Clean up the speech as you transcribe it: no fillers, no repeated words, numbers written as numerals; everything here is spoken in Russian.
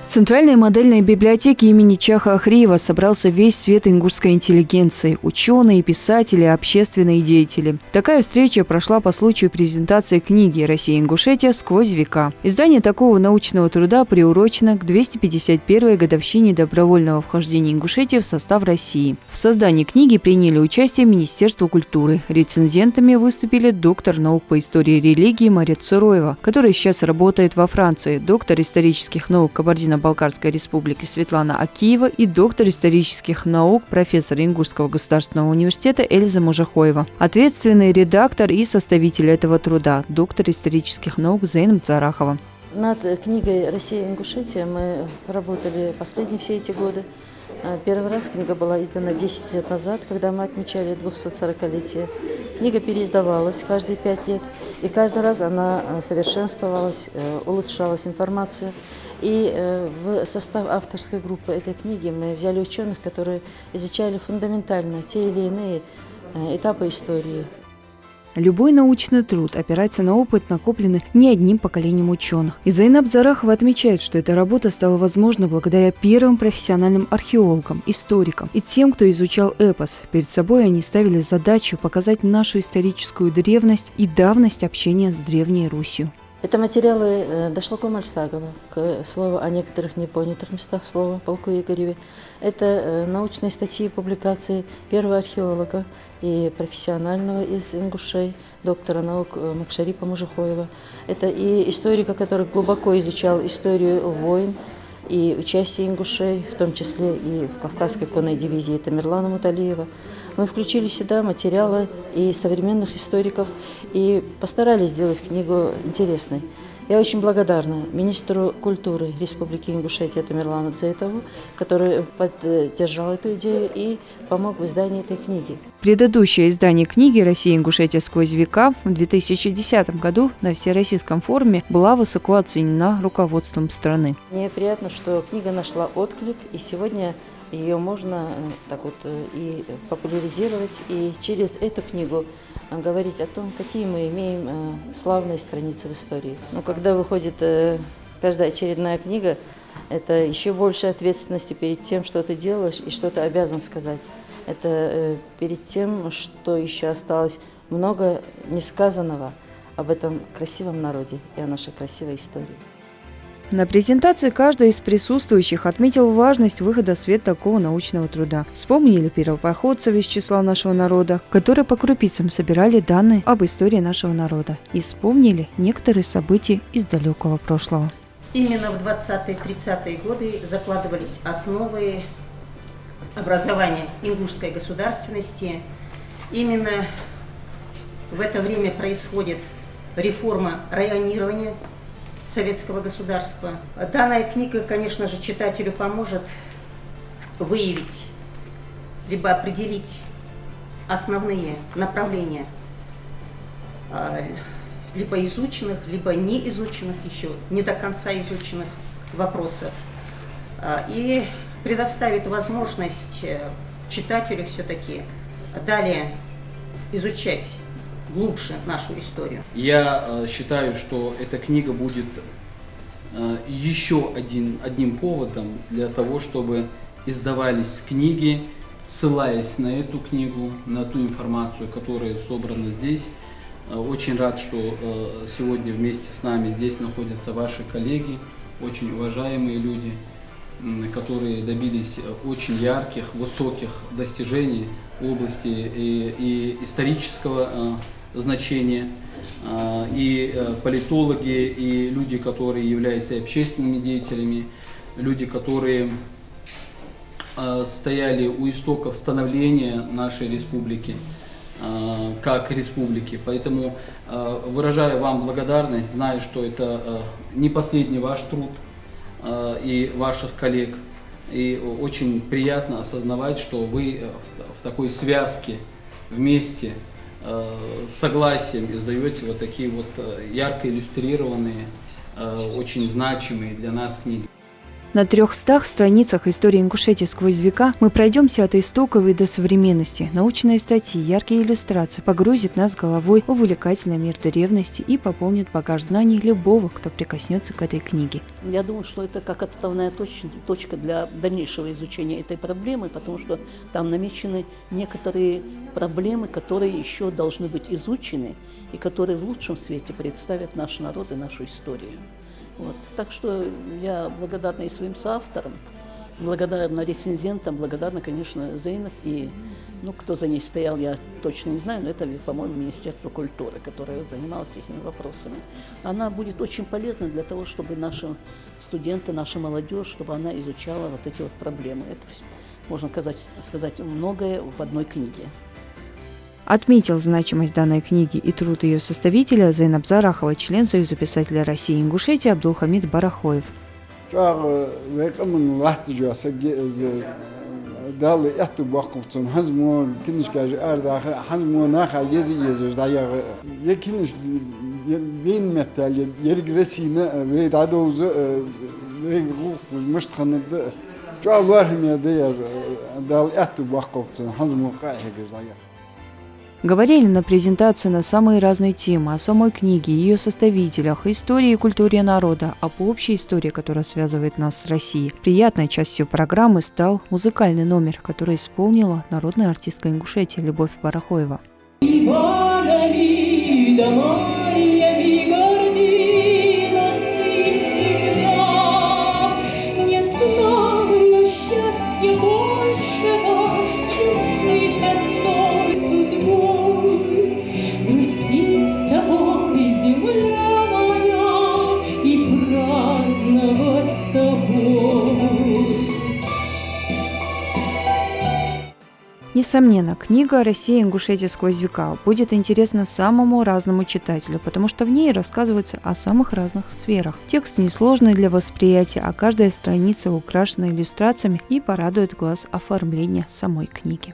В Центральной модельной библиотеке имени Чаха Ахриева собрался весь свет ингушской интеллигенции – ученые, писатели, общественные деятели. Такая встреча прошла по случаю презентации книги «Россия и Ингушетия. Сквозь века». Издание такого научного труда приурочено к 251-й годовщине добровольного вхождения Ингушетии в состав России. В создании книги приняли участие Министерство культуры. Рецензентами выступили доктор наук по истории религии Мария Цыроева, которая сейчас работает во Франции, доктор исторических наук Кабардино-Балкарской республики Светлана Акиева и доктор исторических наук, профессор Ингушского государственного университета Эльза Мужахоева. Ответственный редактор и составитель этого труда, доктор исторических наук Зейнаб Зарахова. Над книгой «Россия и Ингушетия» мы работали последние все эти годы. Первый раз книга была издана 10 лет назад, когда мы отмечали 240-летие. Книга переиздавалась каждые 5 лет, и каждый раз она совершенствовалась, улучшалась информация. И в состав авторской группы этой книги мы взяли ученых, которые изучали фундаментально те или иные этапы истории. Любой научный труд опирается на опыт, накопленный не одним поколением ученых. И Зейнаб Зарахова отмечает, что эта работа стала возможна благодаря первым профессиональным археологам, историкам и тем, кто изучал эпос. Перед собой они ставили задачу показать нашу историческую древность и давность общения с Древней Русью. Это материалы Дашлако Мальсагова, к слову о некоторых непонятых местах слова полку Игореве. Это научные статьи и публикации первого археолога и профессионального из ингушей, доктора наук Макшарипа Мужахоева. Это и историка, который глубоко изучал историю войн и участие ингушей, в том числе и в Кавказской конной дивизии Тамерлана Муталиева. Мы включили сюда материалы и современных историков и постарались сделать книгу интересной. Я очень благодарна министру культуры Республики Ингушетия Тамерлану Дзейтову, который поддержал эту идею и помог в издании этой книги. Предыдущее издание книги «Россия и Ингушетия. Сквозь века» в 2010 году на Всероссийском форуме была высоко оценена руководством страны. Мне приятно, что книга нашла отклик, и сегодня ее можно так вот и популяризировать, и через эту книгу говорить о том, какие мы имеем славные страницы в истории. Но когда выходит каждая очередная книга, это еще больше ответственности перед тем, что ты делаешь и что ты обязан сказать. Это перед тем, что еще осталось много несказанного об этом красивом народе и о нашей красивой истории. На презентации каждый из присутствующих отметил важность выхода в свет такого научного труда. Вспомнили первопроходцев из числа нашего народа, которые по крупицам собирали данные об истории нашего народа. И вспомнили некоторые события из далекого прошлого. Именно в 20-30-е годы закладывались основы образования ингушской государственности. Именно в это время происходит реформа районирования советского государства. Данная книга, конечно же, читателю поможет выявить, либо определить основные направления либо изученных, либо не изученных еще, не до конца изученных вопросов. И предоставит возможность читателю все-таки далее изучать глубже нашу историю. Я считаю, что эта книга будет еще одним поводом для того, чтобы издавались книги, ссылаясь на эту книгу, на ту информацию, которая собрана здесь. Очень рад, что сегодня вместе с нами здесь находятся ваши коллеги, очень уважаемые люди, которые добились очень ярких, высоких достижений в области и исторического значения, и политологи, и люди, которые являются общественными деятелями, люди, которые стояли у истоков становления нашей республики, как республики. Поэтому выражаю вам благодарность, знаю, что это не последний ваш труд и ваших коллег. И очень приятно осознавать, что вы в такой связке вместе с согласием издаете вот такие вот ярко иллюстрированные, очень значимые для нас книги. На 300 страницах истории Ингушетии сквозь века мы пройдемся от истоков и до современности. Научные статьи, яркие иллюстрации погрузят нас головой в увлекательный мир древности и пополнит багаж знаний любого, кто прикоснется к этой книге. Я думаю, что это как отправная точка для дальнейшего изучения этой проблемы, потому что там намечены некоторые проблемы, которые еще должны быть изучены и которые в лучшем свете представят наш народ и нашу историю. Вот. Так что я благодарна и своим соавторам, благодарна рецензентам, благодарна, конечно, Зейнаб и, кто за ней стоял, я точно не знаю, но это, по-моему, Министерство культуры, которое занималось этими вопросами. Она будет очень полезна для того, чтобы наши студенты, наша молодежь, чтобы она изучала вот эти вот проблемы. Это, можно сказать, многое в одной книге. Отметил значимость данной книги и труд ее составителя Зейнаб Зарахова, член Союза писателей России и Ингушетии Абдулхамид Барахоев. Говорили на презентации на самые разные темы, о самой книге, ее составителях, истории и культуре народа, об общей истории, которая связывает нас с Россией. Приятной частью программы стал музыкальный номер, который исполнила народная артистка Ингушетии Любовь Барахоева. Несомненно, книга «Россия и Ингушетия сквозь века» будет интересна самому разному читателю, потому что в ней рассказывается о самых разных сферах. Текст несложный для восприятия, а каждая страница украшена иллюстрациями и порадует глаз оформление самой книги.